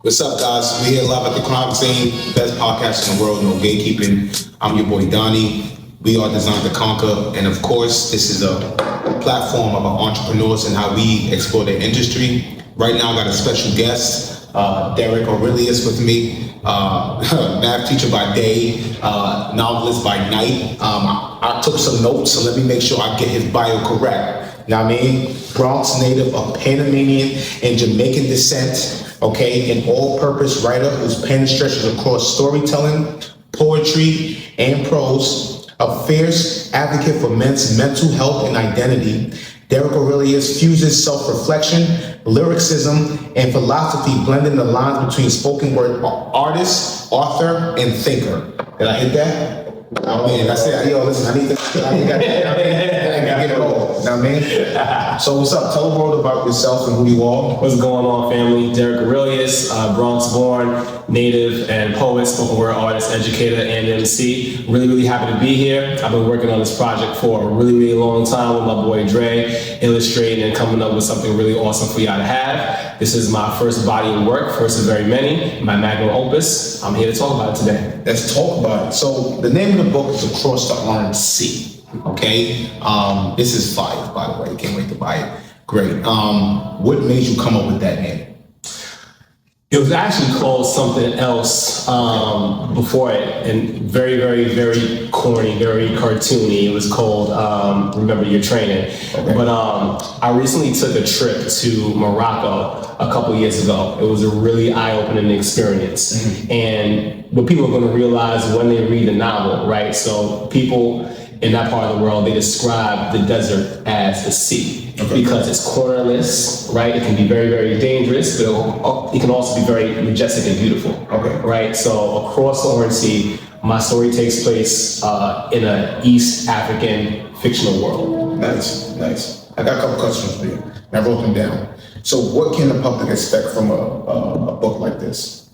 What's up, guys? We're here live at the crime scene, best podcast in the world, No Gatekeeping. I'm your boy Donnie. We are designed to conquer, and of course, this is a platform of our entrepreneurs and how we explore their industry. Right now, I got a special guest, Derek Aurelius, with me. Math teacher by day, novelist by night. I took some notes, so let me make sure I get his bio correct. Now, I mean, Bronx native of Panamanian and Jamaican descent. Okay, an all-purpose writer whose pen stretches across storytelling, poetry, and prose, a fierce advocate for men's mental health and identity. Derek Aurelius fuses self-reflection, lyricism, and philosophy, blending the lines between spoken word artist, author, and thinker. Did I hit that? I mean, that's it. Yo, listen, I need to get it all. Know what I mean? So what's up? Tell the world about yourself and who you are. What's going on, family? Derek Aurelius, Bronx born, native and poet, spoken word artist, educator, and MC. Really happy to be here. I've been working on this project for a really long time with my boy Dre, illustrating and coming up with something really awesome for y'all to have. This is my first body of work, first of very many, my magnum opus. I'm here to talk about it today. Let's talk about it. So the name of the book is Across the RMC. Okay, this is fire, by the way. Can't wait to buy it. Great. What made you come up with that name? It was actually called something else before it, and very corny, very cartoony. It was called Remember Your Training. Okay. But I recently took a trip to Morocco a couple years ago. It was a really eye-opening experience. Mm-hmm. And what people are going to realize when they read the novel, right? So people in that part of the world, they describe the desert as the sea. Okay. Because it's cornerless, right? It can be very dangerous, but it can also be very majestic and beautiful. Okay. Right? So across the Orange Sea, my story takes place in an East African fictional world. Nice. I got a couple questions for you. I wrote them down. So what can the public expect from a book like this?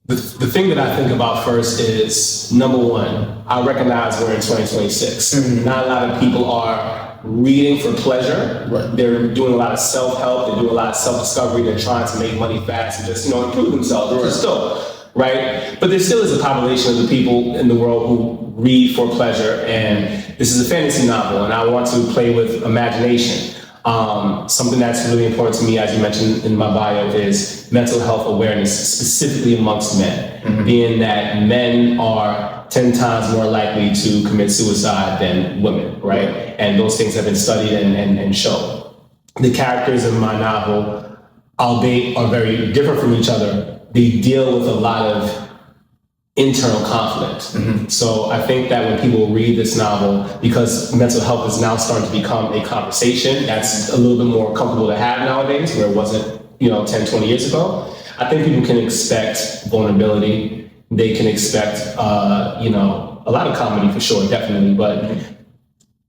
The thing that I think about first is, number one, I recognize we're in 2026. Mm-hmm. Not a lot of people are reading for pleasure. Right. They're doing a lot of self-help. They're doing a lot of self-discovery. They're trying to make money fast and just, improve themselves. Right. Still, right? But there still is a population of the people in the world who read for pleasure. And this is a fantasy novel, and I want to play with imagination. Something that's really important to me, as you mentioned in my bio, is mental health awareness, specifically amongst men, mm-hmm. being that men are 10 times more likely to commit suicide than women, right? And those things have been studied and shown. The characters in my novel, albeit are very different from each other, they deal with a lot of internal conflict. Mm-hmm. So I think that when people read this novel, because mental health is now starting to become a conversation that's a little bit more comfortable to have nowadays, where it wasn't, 10, 20 years ago, I think people can expect vulnerability. They can expect, a lot of comedy for sure, definitely, but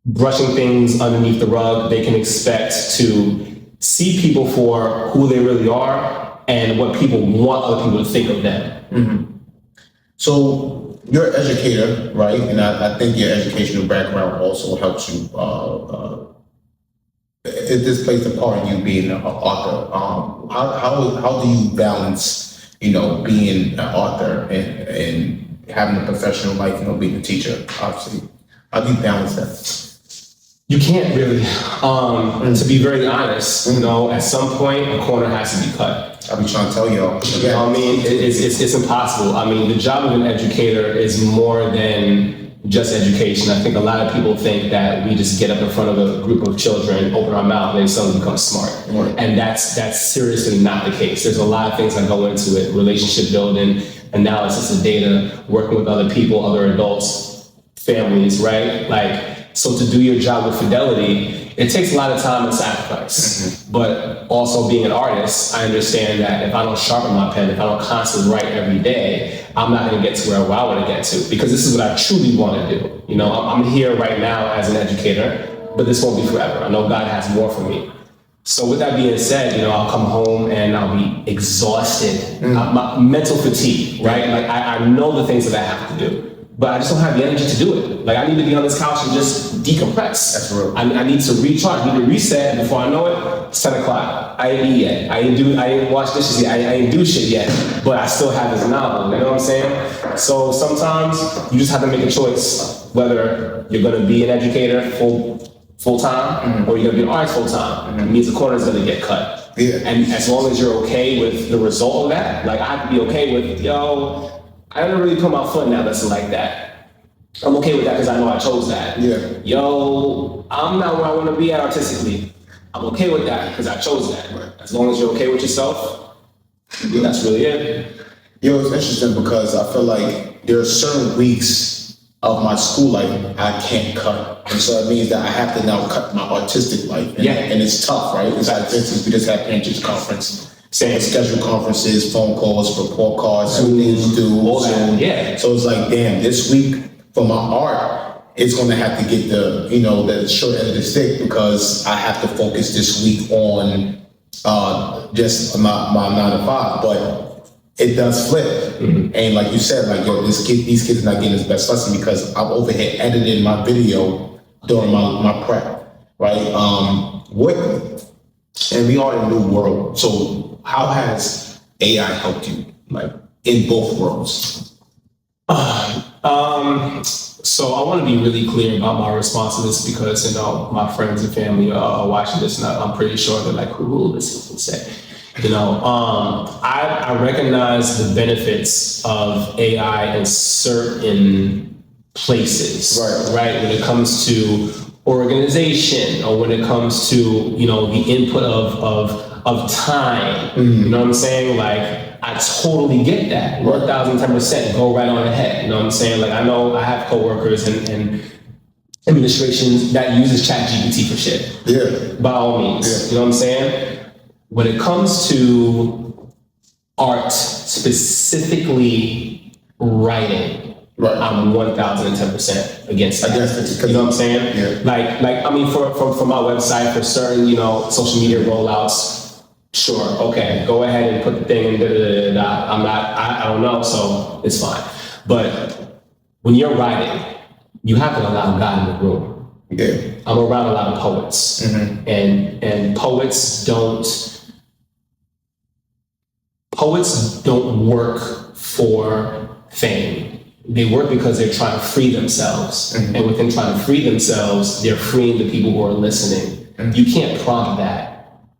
brushing things underneath the rug, they can expect to see people for who they really are and what people want other people to think of them. Mm-hmm. So you're an educator, right? And I think your educational background also helps you. This plays a part in you being an author. How do you balance, being an author and having a professional life, being a teacher, obviously? How do you balance that? You can't really. To be very honest, at some point a corner has to be cut. I've been trying to tell y'all. It's impossible. The job of an educator is more than just education. I think a lot of people think that we just get up in front of a group of children, open our mouth, and they suddenly become smart. Right. And that's seriously not the case. There's a lot of things that go into it: relationship building, analysis of data, working with other people, other adults, families, right? So to do your job with fidelity, it takes a lot of time and sacrifice. Mm-hmm. But also being an artist, I understand that if I don't sharpen my pen, if I don't constantly write every day, I'm not going to get to where I want to get to, because this is what I truly want to do. I'm here right now as an educator, but this won't be forever. I know God has more for me. So with that being said, I'll come home and I'll be exhausted, my mental fatigue, right? I know the things that I have to do. but I just don't have the energy to do it. Like I need to be on this couch and just decompress. That's real. I need to recharge, I need to reset, and before I know it, it's 10 o'clock. I ain't eat yet. I ain't wash dishes yet. I ain't do shit yet. But I still have this novel, you know what I'm saying? So sometimes you just have to make a choice whether you're gonna be an educator full time or you're gonna be an artist full time. It means the corner is gonna get cut. Yeah. And as long as you're okay with the result of that, like I have to be okay with, I don't really put my foot in that lesson like that. I'm okay with that because I know I chose that. Yeah. I'm not where I want to be at artistically. I'm okay with that because I chose that. Right. As long as you're okay with yourself, that's really it. Yo, it's interesting because I feel like there are certain weeks of my school life I can't cut. And so it means that I have to now cut my artistic life. And, and it's tough, right? It's like, for instance, we just had Parent-Teacher Conference. Same. Schedule conferences, phone calls, report cards, things to do. All that, yeah. So it's like, damn, this week for my art, it's going to have to get the short end of the stick because I have to focus this week on just my 9 to 5. But it does flip. And like you said, like, yo, these kids are not getting this best lesson because I'm over here editing my video during my prep, right? And we are in a new world. So how has AI helped you, like, in both worlds? So I want to be really clear about my response to this because, my friends and family are watching this and I'm pretty sure they're like, who will this say? I recognize the benefits of AI in certain places, right? When it comes to organization or when it comes to, the input of time, you know what I'm saying? Like, I totally get that. 1,010%, go right on ahead. You know what I'm saying? Like, I know I have coworkers and administrations that uses ChatGPT for shit. Yeah. By all means. Yeah. You know what I'm saying? When it comes to art, specifically writing, I'm 1,010% against that. You know what I'm saying? Yeah. Like I mean, for my website, for certain, social media rollouts, sure, okay, go ahead and put the thing in I don't know, so it's fine. But when you're writing, you have to allow God in the room. Yeah. I'm around a lot of poets, and poets don't work for fame. They work because they're trying to free themselves. And within trying to free themselves, they're freeing the people who are listening. You can't prompt that.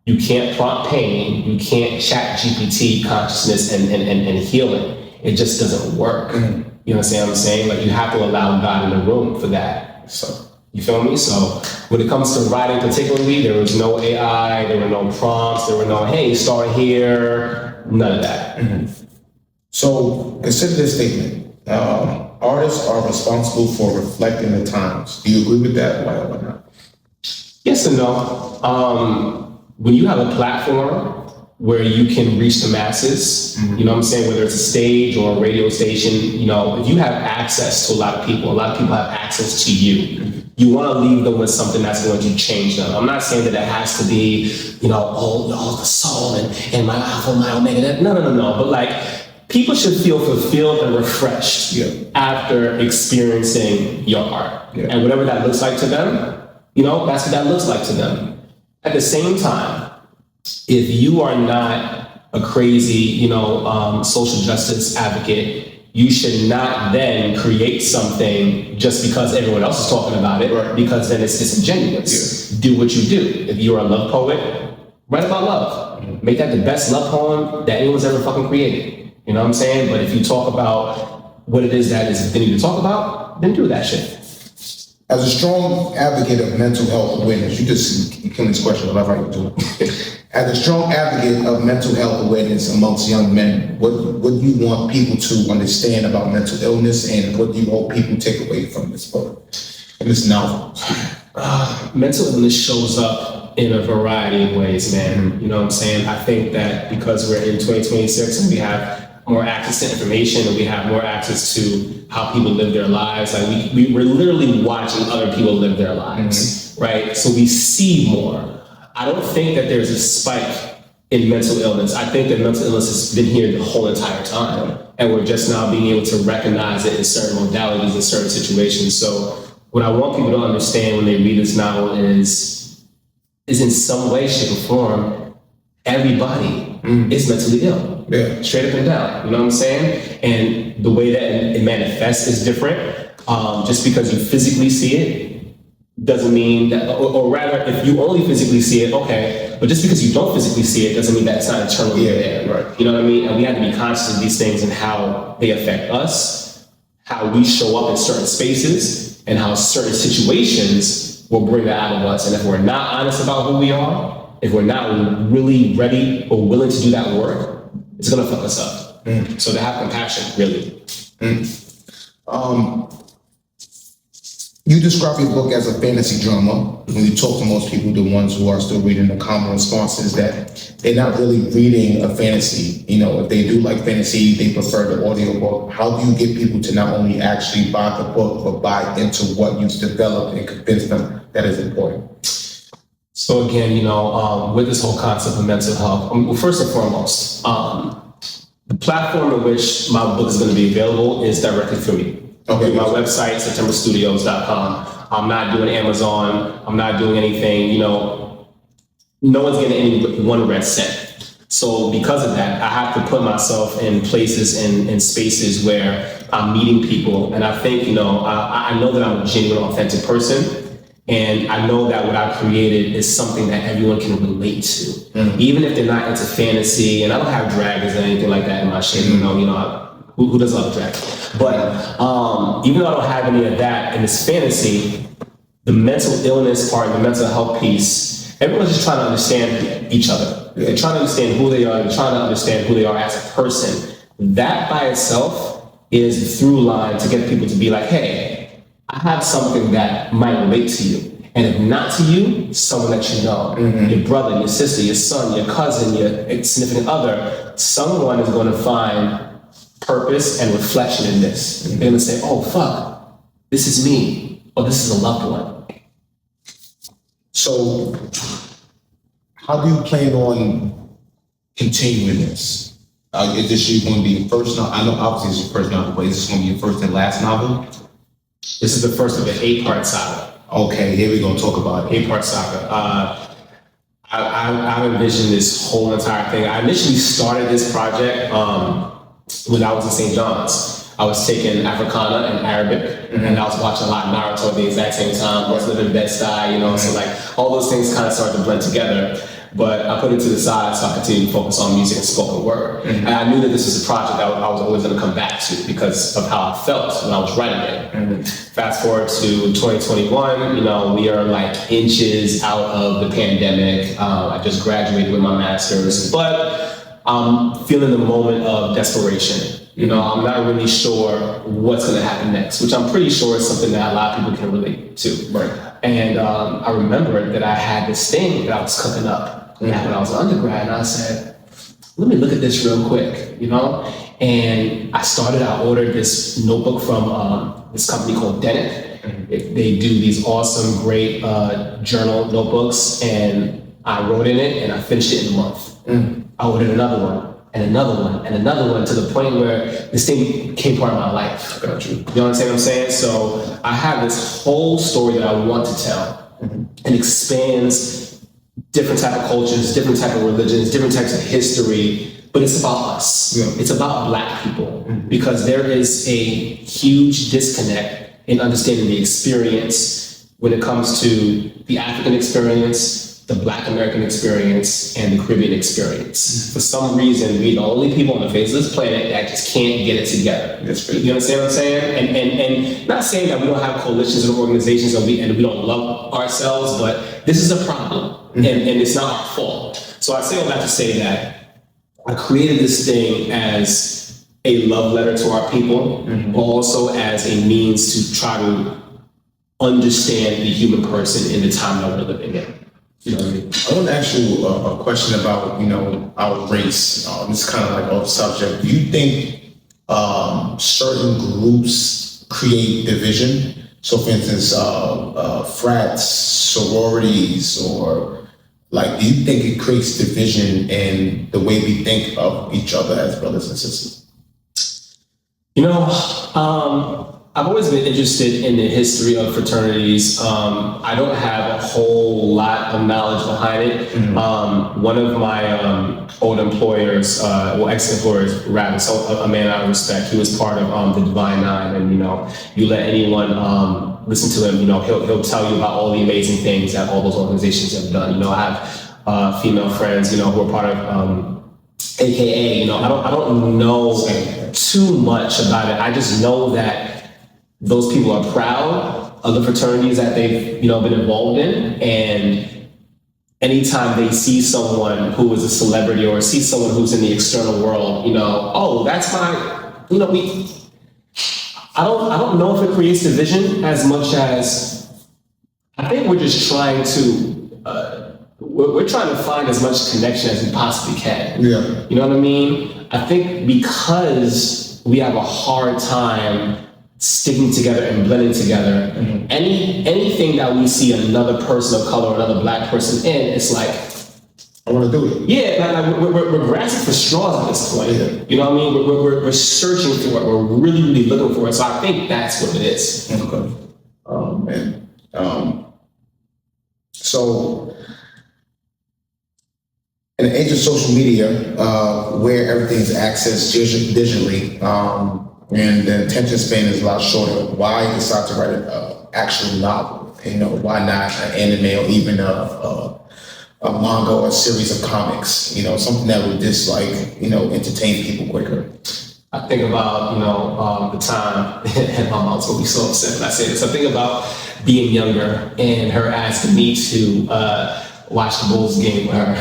You can't prompt pain. You can't chat GPT consciousness and healing. It just doesn't work. You know what I'm saying? Like, you have to allow God in the room for that. So, you feel me? So when it comes to writing particularly, there was no AI, there were no prompts, there were no, hey, start here, none of that. So consider this statement. Artists are responsible for reflecting the times. Do you agree with that? Why or why not? Yes and no. When you have a platform where you can reach the masses, you know what I'm saying, whether it's a stage or a radio station, if you have access to a lot of people have access to you. You want to leave them with something that's going to change them. I'm not saying that it has to be, all the soul and my alpha, my omega. No. But like, people should feel fulfilled and refreshed after experiencing your art. And whatever that looks like to them, that's what that looks like to them. At the same time, if you are not a crazy, social justice advocate, you should not then create something just because everyone else is talking about it, because then it's disingenuous. Do what you do. If you're a love poet, write about love. Make that the best love poem that anyone's ever fucking created. You know what I'm saying? But if you talk about what it is that is the thing to talk about, then do that shit. As a strong advocate of mental health awareness, you killing this question, whatever I can do. As a strong advocate of mental health awareness amongst young men, what do you want people to understand about mental illness, and what do you hope people take away from this book and this novel? Mental illness shows up in a variety of ways, man. You know what I'm saying? I think that because we're in 2026 and we have more access to information and we have more access to how people live their lives, like we're literally watching other people live their lives, right? So we see more. I don't think that there's a spike in mental illness. I think that mental illness has been here the whole entire time, and we're just now being able to recognize it in certain modalities, in certain situations. So what I want people to understand when they read this novel is in some way, shape, or form, everybody is mentally ill. Yeah. Straight up and down, you know what I'm saying? And the way that it manifests is different. Just because you physically see it doesn't mean that, or rather, if you only physically see it, okay, but just because you don't physically see it doesn't mean that it's not internally there. Right. You know what I mean? And we have to be conscious of these things and how they affect us, how we show up in certain spaces, and how certain situations will bring that out of us. And if we're not honest about who we are, if we're not really ready or willing to do that work, it's gonna fuck us up. So to have compassion, really. You describe your book as a fantasy drama. When you talk to most people, the ones who are still reading, the common response is that they're not really reading a fantasy. You know, if they do like fantasy, they prefer the audiobook. How do you get people to not only actually buy the book, but buy into what you've developed and convince them that is important? So again, you know, with this whole concept of mental health, well, first and foremost, the platform in which my book is going to be available is directly for me. Okay, my website, septemberstudios.com. I'm not doing Amazon. I'm not doing anything, you know, no one's getting any one red cent. So because of that, I have to put myself in places and spaces where I'm meeting people. And I think, you know, I know that I'm a genuine, authentic person. And I know that what I created is something that everyone can relate to. Even if they're not into fantasy, and I don't have dragons or anything like that in my shit, you know, who doesn't love dragons? But even though I don't have any of that in this fantasy, the mental illness part, the mental health piece, everyone's just trying to understand each other. They're trying to understand who they are, they're trying to understand who they are as a person. That by itself is the through line to get people to be like, hey, I have something that might relate to you. And if not to you, someone that you know, your brother, your sister, your son, your cousin, your significant other, someone is going to find purpose and reflection in this. They're going to say, oh, fuck, this is me, or this is a loved one. So how do you plan on continuing this? Is this you going to be your first novel? I know obviously it's your first novel, but is this going to be your first and last novel? This is the first of an 8-part saga. Okay, here we go, talk about it. 8-part saga. I envisioned this whole entire thing. I initially started this project when I was in St. John's. I was taking Africana and Arabic, and I was watching a lot of Naruto at the exact same time. I was living in Bed-Stuy, you know, so like all those things kind of started to blend together. But I put it to the side so I continued to focus on music and spoken word. And I knew that this was a project that I was always going to come back to because of how I felt when I was writing it. Fast forward to 2021, you know, we are like inches out of the pandemic. I just graduated with my master's, but I'm feeling the moment of desperation. You know, I'm not really sure what's going to happen next, which I'm pretty sure is something that a lot of people can relate to. Right. And I remembered that I had this thing that I was cooking up when I was an undergrad, and I said, let me look at this real quick, you know? And I ordered this notebook from this company called Derek. They do these awesome, great journal notebooks, and I wrote in it, and I finished it in a month. I ordered another one, and another one, and another one, to the point where this thing became part of my life. Got you. You understand what I'm saying? So I have this whole story that I want to tell, and expands different type of cultures, different type of religions, different types of history, but it's about us. Yeah. It's about Black people, because there is a huge disconnect in understanding the experience when it comes to the African experience, the Black American experience, and the Caribbean experience. For some reason, we're the only people on the face of this planet that just can't get it together. You understand what I'm saying? And not saying that we don't have coalitions or organizations and we don't love ourselves, but this is a problem, and it's not our fault. So I say all that to say that I created this thing as a love letter to our people, but also as a means to try to understand the human person in the time that we're living in. You know what I mean? I want to ask you a question about, you know, our race. This is kind of like off subject. Do you think certain groups create division? So for instance, frats, sororities, or Like, do you think it creates division in the way we think of each other as brothers and sisters? You know, I've always been interested in the history of fraternities. I don't have a whole lot of knowledge behind it. One of my old employers, ex-employers rather, so a man I respect, he was part of the Divine Nine, and you let anyone listen to him, he'll tell you about all the amazing things that all those organizations have done. I have female friends, who are part of AKA, I don't know too much about it. I just know that those people are proud of the fraternities that they've, been involved in. And anytime they see someone who is a celebrity or see someone who's in the external world, oh, that's my, I don't know if it creates division as much as I think we're just trying to, we're trying to find as much connection as we possibly can. Yeah. You know what I mean? I think because we have a hard time sticking together and blending together, anything that we see another person of color or another black person in, it's like, I want to do it. Yeah, like we're grasping for straws at this point. Yeah. You know what I mean? We're searching for it. We're really, really looking for it. So I think that's what it is. Okay. Man. So, in the age of social media, where everything's accessed digitally, and the attention span is a lot shorter, why decide to write an actual novel? Why not an anime or even a manga or a series of comics? Something that would just entertain people quicker. I think about, the time, and my mom's gonna be so upset when I say this. I think about being younger and her asking me to watch the Bulls game with her.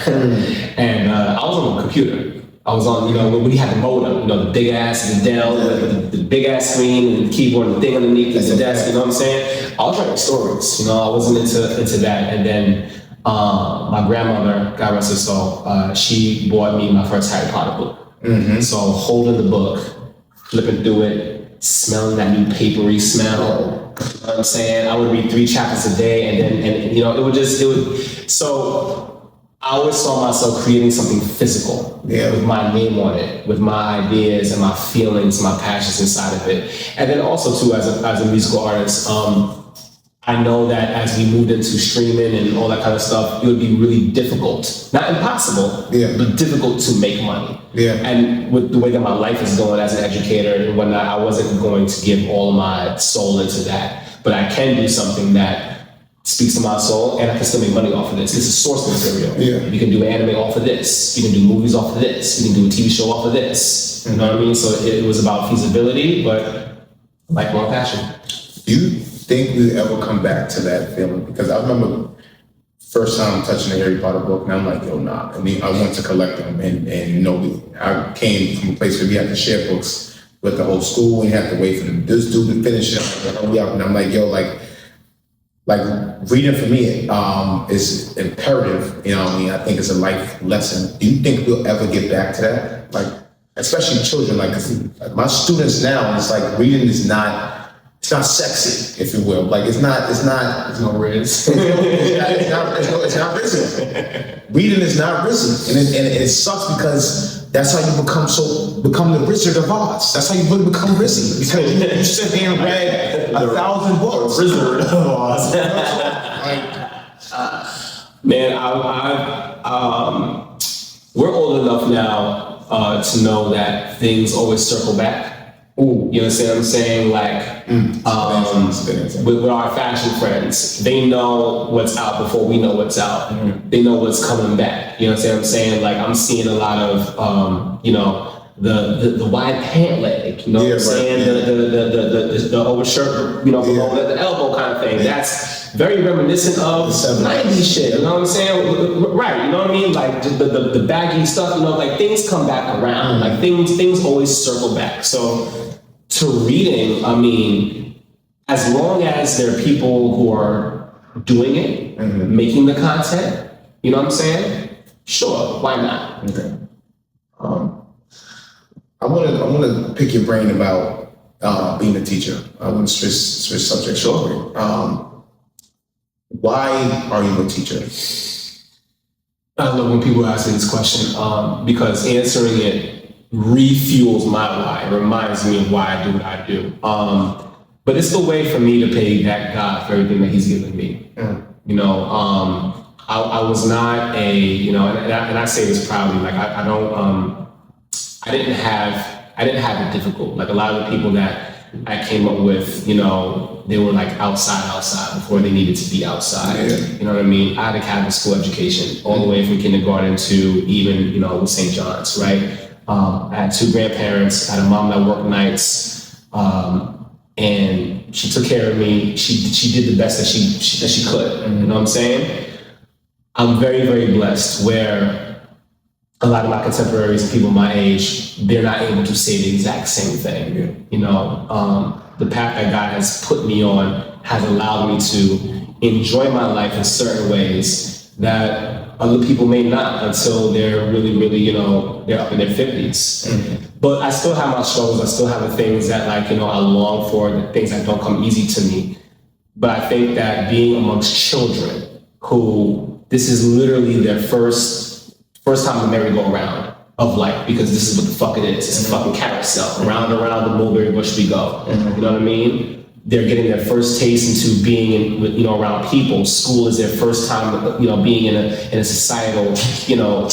And I was on the computer. I was on, when we had the modem, the big ass, the Dell, the big ass screen and the keyboard and the thing underneath the desk, you know what I'm saying? I was writing stories, I wasn't into that. And then my grandmother, God rest her soul, she bought me my first Harry Potter book. So holding the book, flipping through it, smelling that new papery smell, you know what I'm saying? I would read 3 chapters a day so I always saw myself creating something physical with my name on it, with my ideas and my feelings, my passions inside of it. And then also too, as a musical artist, I know that as we moved into streaming and all that kind of stuff, it would be really difficult, not impossible, but difficult to make money. And with the way that my life is going as an educator and whatnot, I wasn't going to give all my soul into that. But I can do something that speaks to my soul, and I can still make money off of this. This is source material. You can do anime off of this. You can do movies off of this. You can do a TV show off of this. You know what I mean? So it was about feasibility, but lifelong passion. Do you think we'll ever come back to that feeling? Because I remember first time touching a Harry Potter book, and I'm like, yo, nah. I mean, I went to collect them, and I came from a place where we had to share books with the whole school, and you have to wait for this dude to finish it. And I'm like, yo, like reading for me is imperative. I think it's a life lesson. Do you think we'll ever get back to that? Like, especially children, like my students now, it's like reading is not, it's not sexy, if you will. Like it's not, There's no riz. it's not risen. Reading is not risen. And it sucks because that's how you become the Wizard of Oz. That's how you really become risen. Because you sit there and read 1,000 books. Wizard of Oz. Man, we're old enough now to know that things always circle back. Ooh, you understand what I'm saying? Like, with our fashion friends, they know what's out before we know what's out. They know what's coming back. You know what I'm saying? Like, I'm seeing a lot of, the wide pant leg. You know what I'm saying? The overshirt, below the elbow kind of thing. That's very reminiscent of 90s shit. You know what I'm saying? Right. You know what I mean? Like the baggy stuff. Like things come back around. Like things always circle back. So to reading, I mean, as long as there are people who are doing it, making the content, you know what I'm saying? Sure, why not? Okay. I want to pick your brain about being a teacher. I want to switch subjects. Sure. Why are you a teacher? I love when people ask me this question because answering it refuels my why. It reminds me of why I do what I do. But it's the way for me to pay back God for everything that He's given me. You know, I was not a, you know, and I say this proudly. Like I didn't have it difficult. Like a lot of the people that I came up with, you know, they were like outside before they needed to be outside. Yeah. You know what I mean? I had a Catholic school education all the way from kindergarten to even, you know, St. John's, right? I had two grandparents. I had a mom that worked nights, and she took care of me. She did the best that she could. You know what I'm saying? I'm very, very blessed where a lot of my contemporaries and people my age, they're not able to say the exact same thing. Yeah. You know, the path that God has put me on has allowed me to enjoy my life in certain ways that other people may not until they're really, really, you know, they're up in their 50s. But I still have my struggles. I still have the things that, like, you know, I long for, the things that don't come easy to me. But I think that being amongst children who this is literally their first time to merry-go-round of life, because this is what the fuck it is. It's a fucking carousel. Round and around the mulberry bush we go. You know what I mean? They're getting their first taste into being in, you know, around people. School is their first time, you know, being in a societal, you know,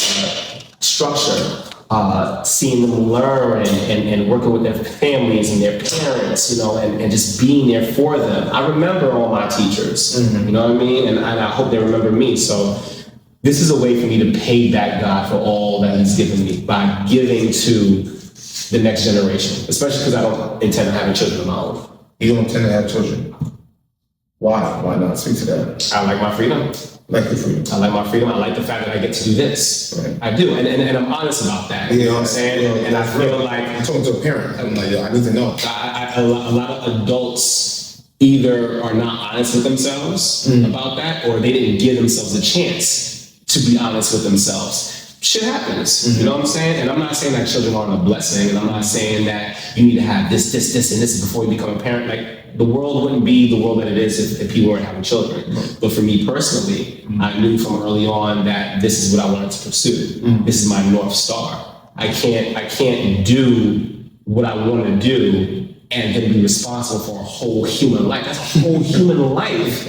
structure. Seeing them learn and working with their families and their parents, you know, and just being there for them. I remember all my teachers, you know what I mean? And I hope they remember me. So this is a way for me to pay back God for all that He's given me by giving to the next generation, especially because I don't intend on having children of my own. You don't intend to have children. Why? Why not? Speak to that. I like my freedom. Like the freedom. I like my freedom. I like the fact that I get to do this. Right. I do, and I'm honest about that. You know what I'm saying? And I feel like I'm talking to a parent. I'm like, I need to know. A lot of adults either are not honest with themselves about that, or they didn't give themselves a chance to be honest with themselves. Shit happens, you know what I'm saying? And I'm not saying that children aren't a blessing, and I'm not saying that you need to have this, and this before you become a parent. Like, the world wouldn't be the world that it is if people weren't having children. But for me personally, I knew from early on that this is what I wanted to pursue. This is my North Star. I can't do what I want to do and then be responsible for a whole human life. That's a whole human life.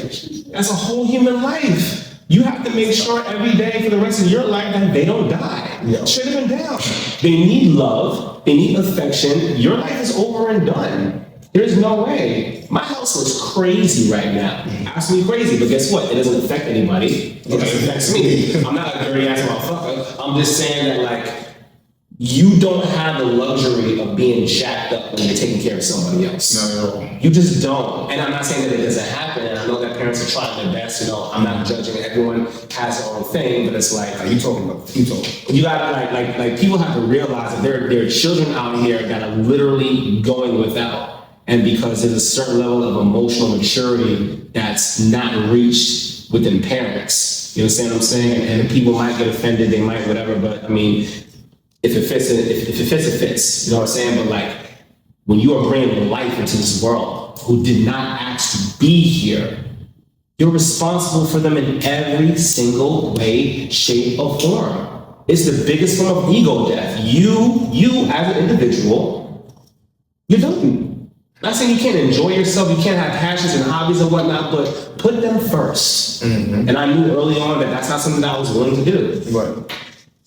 That's a whole human life. You have to make sure every day for the rest of your life that they don't die. Yeah. Shut them down. They need love. They need affection. Your life is over and done. There's no way. My house looks crazy right now. Ask me crazy, but guess what? It doesn't affect anybody. It affects me. I'm not a dirty ass motherfucker. I'm just saying that, like, you don't have the luxury of being jacked up when you're taking care of somebody else. Not at all. You just don't. And I'm not saying that it doesn't happen. And I know that parents are trying their best. You know, I'm not judging. Everyone has their own thing, but it's like, You talking. you gotta like people have to realize that there are children out here that are literally going without. And because there's a certain level of emotional maturity that's not reached within parents. You understand what I'm saying? And people might get offended, they might whatever, but I mean, if it fits, it fits. You know what I'm saying? But like, when you are bringing life into this world who did not ask to be here, you're responsible for them in every single way, shape, or form. It's the biggest form of ego death. You as an individual, you're done. Not saying you can't enjoy yourself, you can't have passions and hobbies and whatnot, but put them first. And I knew early on that that's not something that I was willing to do. Right.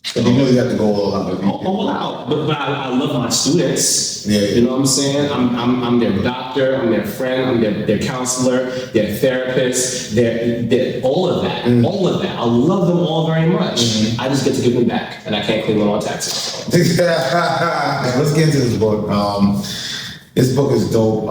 So you know you have to go all out. All out. But I love my students. Yeah. You know what I'm saying? I'm their doctor, I'm their friend, I'm their counselor, their therapist, their all of that. All of that. I love them all very much. I just get to give them back, and I can't claim them on taxes. Let's get into this book. This book is dope.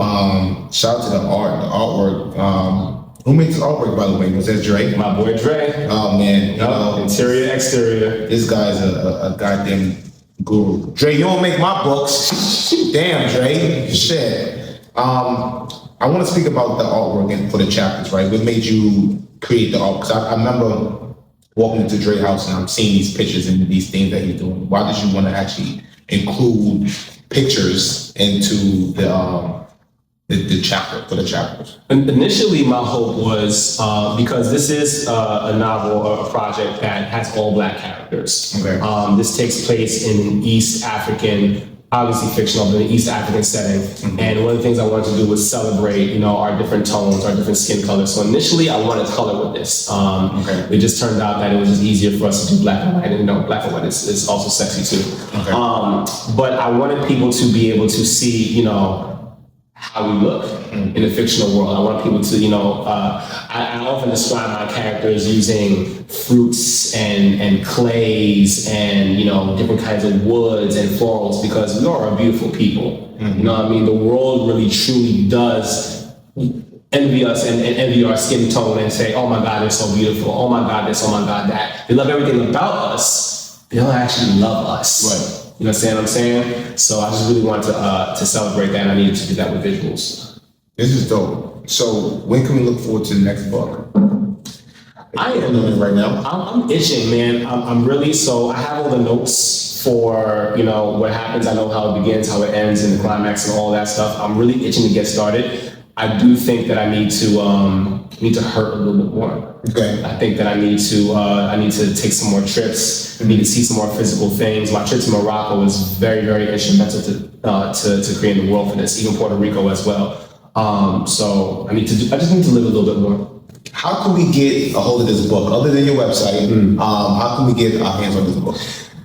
Shout out to the artwork. Who makes the artwork, by the way? Was that Dre? My boy Dre. Oh man, you know, interior, exterior. This guy's a goddamn guru. Dre, you don't make my books. Damn, Dre. Shit. I want to speak about the artwork and for the chapters, right? What made you create the art? Because I remember walking into Dre's house and I'm seeing these pictures and these things that he's doing. Why did you want to actually include pictures into the chapter, for the chapters? Initially, my hope was, because this is a novel or a project that has all Black characters. Okay. This takes place in an East African, obviously fictional, but an East African setting. Mm-hmm. And one of the things I wanted to do was celebrate, our different tones, our different skin colors. So initially, I wanted color with this. It just turned out that it was just easier for us to do black and white. And black and white is also sexy too. Okay. But I wanted people to be able to see, how we look in a fictional world. I want people to, I often describe my characters using fruits and clays and, different kinds of woods and florals, because we are a beautiful people. Mm-hmm. You know what I mean? The world really truly does envy us and envy our skin tone and say, oh my God, they're so beautiful. Oh my God, this, oh my God, that. They love everything about us. They don't actually love us. Right. You understand what I'm saying? So I just really wanted to celebrate that, and I needed to do that with visuals. This is dope. So when can we look forward to the next book? I am right now. I'm itching, man. I'm really, so I have all the notes for, what happens. I know how it begins, how it ends, and the climax and all that stuff. I'm really itching to get started. I do think that I need to hurt a little bit more. Okay. I think that I need to take some more trips. I need to see some more physical things. My trip to Morocco was very, very instrumental to creating the world for this, even Puerto Rico as well. So I just need to live a little bit more. How can we get a hold of this book other than your website? How can we get our hands on this book?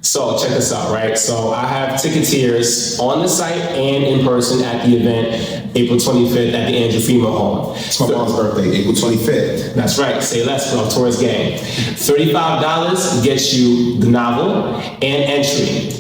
So check this out, right? So I have ticketeers on the site and in person at the event, April 25th at the Andrew Freeman Home. It's my mom's birthday, April 25th. That's right. Say less, bro. Tourist gang. $35 gets you the novel and entry.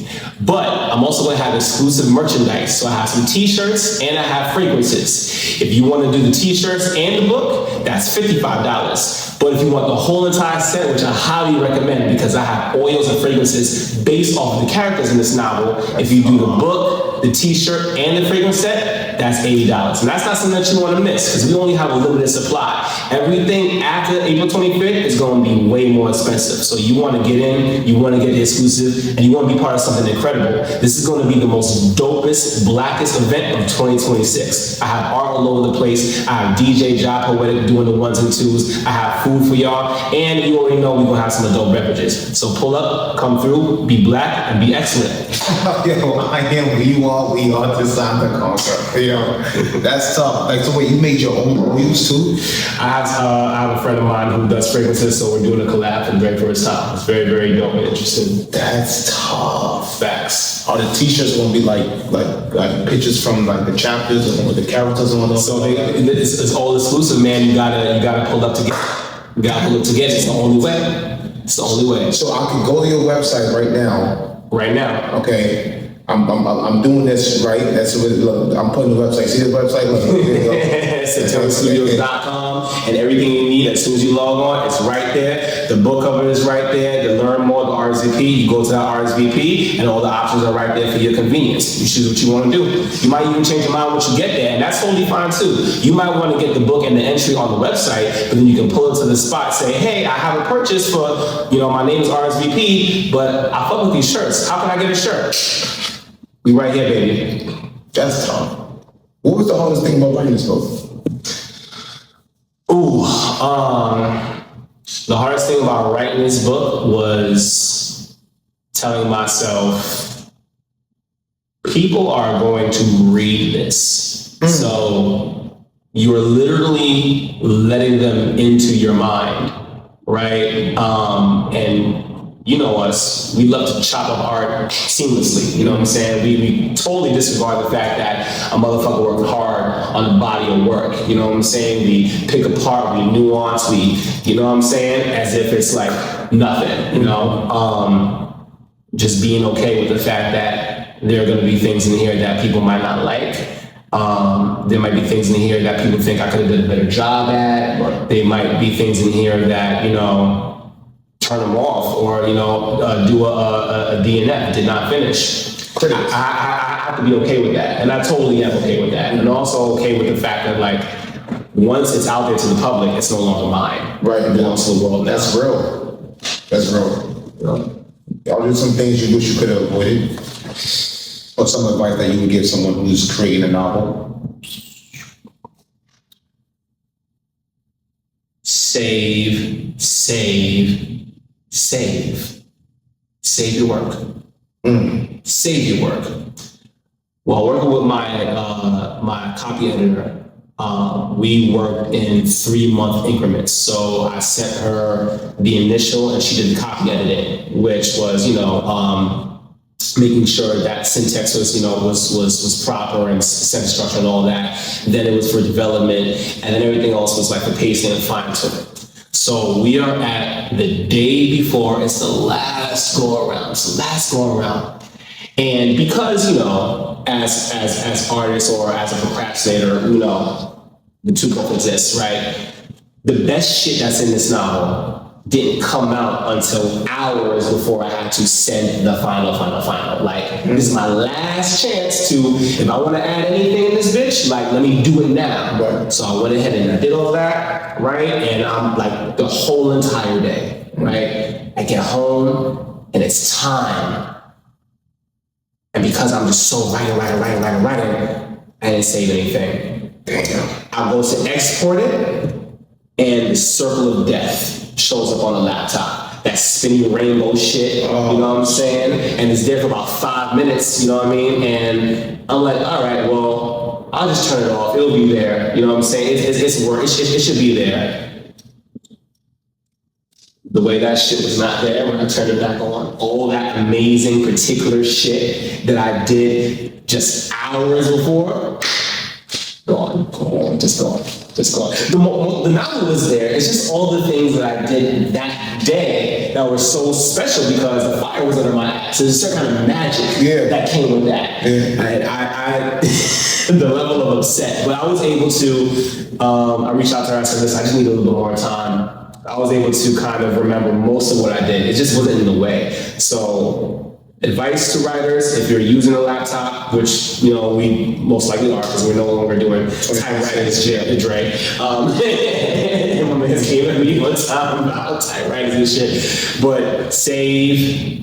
But I'm also going to have exclusive merchandise. So I have some t-shirts and I have fragrances. If you want to do the t-shirts and the book, that's $55. But if you want the whole entire set, which I highly recommend because I have oils and fragrances based off of the characters in this novel, if you do the book, the t-shirt, and the fragrance set, that's $80. And that's not something that you want to miss because we only have a limited supply. Everything after April 25th is going to be way more expensive. So you want to get in, you want to get the exclusive, and you want to be part of something incredible. This is going to be the most dopest, blackest event of 2026. I have art all over the place. I have DJ Job Poetic doing the ones and twos. I have food for y'all. And you already know we're going to have some adult beverages. So pull up, come through, be black, and be excellent. Yo, I am we are designed to conquer. That's tough. Like, so wait, you made your own oils too? I have a friend of mine who does fragrances, so we're doing a collab for the very first time. It's very, very dope and interesting. That's tough. Facts. Are the t-shirts gonna be like pictures from like the chapters and with the characters and all that? So it's all exclusive, man. You gotta pull up to get it. You gotta pull up to get it. It's the only way. It's the only way. So I can go to your website right now. Right now. Okay. I'm doing this right. That's what look, I'm putting the website. See the website? Look, SatellStudios.com, and everything you need as soon as you log on, it's right there. The book cover is right there. To learn more, the RSVP, you go to that RSVP, and all the options are right there for your convenience. You choose what you want to do. You might even change your mind once you get there, and that's totally fine too. You might want to get the book and the entry on the website, but then you can pull it to the spot, say, hey, I have a purchase for, my name is RSVP, but I fuck with these shirts. How can I get a shirt? We right here, baby. That's tough. What was the hardest thing about writing this book? The hardest thing about writing this book was telling myself, people are going to read this. So you're literally letting them into your mind, right? And you know us, we love to chop up art seamlessly, you know what I'm saying? We totally disregard the fact that a motherfucker worked hard on the body of work, you know what I'm saying? We pick apart, we nuance, you know what I'm saying? As if it's like nothing, just being okay with the fact that there are gonna be things in here that people might not like. There might be things in here that people think I could have done a better job at. There might be things in here that, turn them off or, do a DNF, did not finish. I have to be okay with that. And I totally am okay with that. And also okay with the fact that once it's out there to the public, it's no longer mine. Right. It belongs to the world now. That's real. That's real. Are there some things you wish you could have avoided? Or some advice that you would give someone who's creating a novel? save, save, save. Save your work. Save your work. While working with my copy editor, we worked in 3-month increments. So I sent her the initial and she did the copy editing, which was, making sure that syntax was proper and sentence structure and all that. Then it was for development, and then everything else was like the pacing and fine tuning. So we are at the day before, it's the last go around. And because, as artists or as a procrastinator, the two both exist, right? The best shit that's in this novel didn't come out until hours before I had to send the final. Like, this is my last chance to, if I want to add anything in this bitch, like, let me do it now. Right. So I went ahead and I did all that, right? And I'm like, the whole entire day, right? I get home and it's time. And because I'm just so writing, I didn't save anything. Damn. I go to export it, and the circle of death shows up on the laptop. That spinning rainbow shit, you know what I'm saying? And it's there for about 5 minutes, you know what I mean? And I'm like, all right, well, I'll just turn it off. It'll be there, you know what I'm saying? It's work. It should be there. The way that shit was not there when I turned it back on, all that amazing particular shit that I did just hours before, gone, just gone. The novel was there. It's just all the things that I did that day that were so special because the fire was under my ass. There's a certain kind of magic that came with that. And I the level of upset. But I was able to, I reached out to her, I said, listen, I just need a little bit more time. I was able to kind of remember most of what I did. It just wasn't in the way. So advice to writers, if you're using a laptop, which, we most likely are because we're no longer doing typewriting as Dre. And my man's came at me one time about typewriting and shit. But save.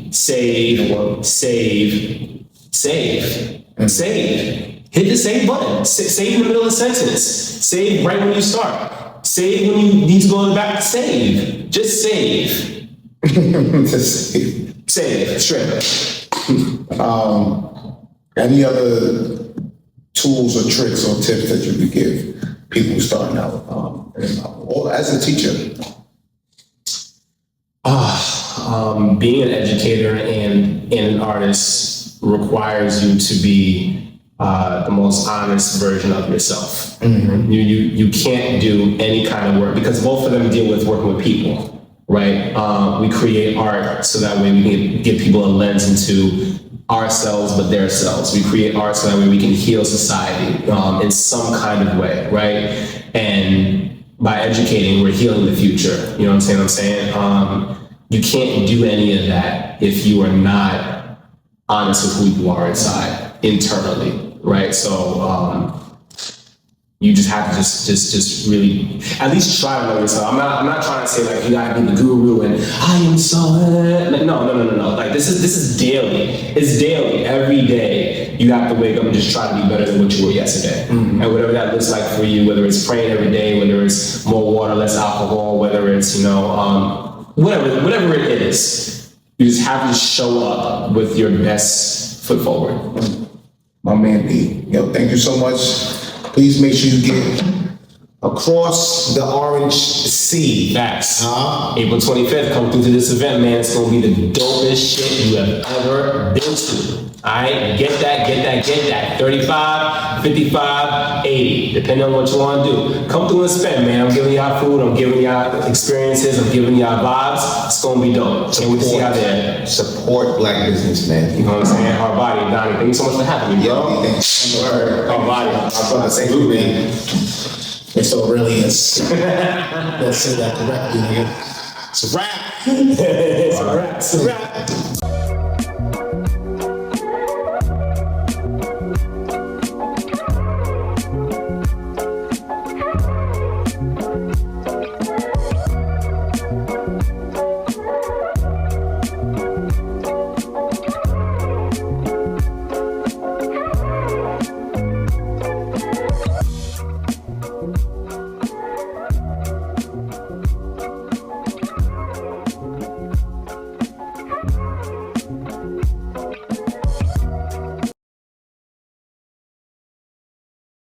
Hit the save button. Save in the middle of a sentence. Save right when you start. Save when you need to go back. Save. Just save. Save. Straight up. Any other tools or tricks or tips that you could give people who starting out, or as a teacher? Being an educator and an artist requires you to be the most honest version of yourself. Mm-hmm. You can't do any kind of work because both of them deal with working with people, right? We create art so that way we can give people a lens into ourselves, but their selves. We create art so that way we can heal society in some kind of way, right? And by educating, we're healing the future. You know what I'm saying? You can't do any of that if you are not honest with who you are inside, internally, right? So you just have to just really at least try to know yourself. I'm not trying to say like you gotta be the guru and I am so like, no. Like this is daily. It's daily. Every day you have to wake up and just try to be better than what you were yesterday. Mm-hmm. And whatever that looks like for you, whether it's praying every day, whether it's more water, less alcohol, whether it's whatever it is, you just have to show up with your best foot forward. My man B, thank you so much. Please make sure you get Across the Orange Sea. Facts. April 25th, come through to this event, man. It's gonna be the dopest shit you have ever been to. Alright, get that. 35, 55, 80, depending on what you want to do. Come through and spend, man. I'm giving y'all food, I'm giving y'all experiences, I'm giving y'all vibes. It's gonna be dope. Can't wait to see y'all there. Support black business, man. You know what I'm saying? Our body, Donnie. Thank you so much for having me, bro. Our body, our brother, say who, man. It's Aurelius. Let's say that correctly, nigga. It's a wrap. It's a wrap.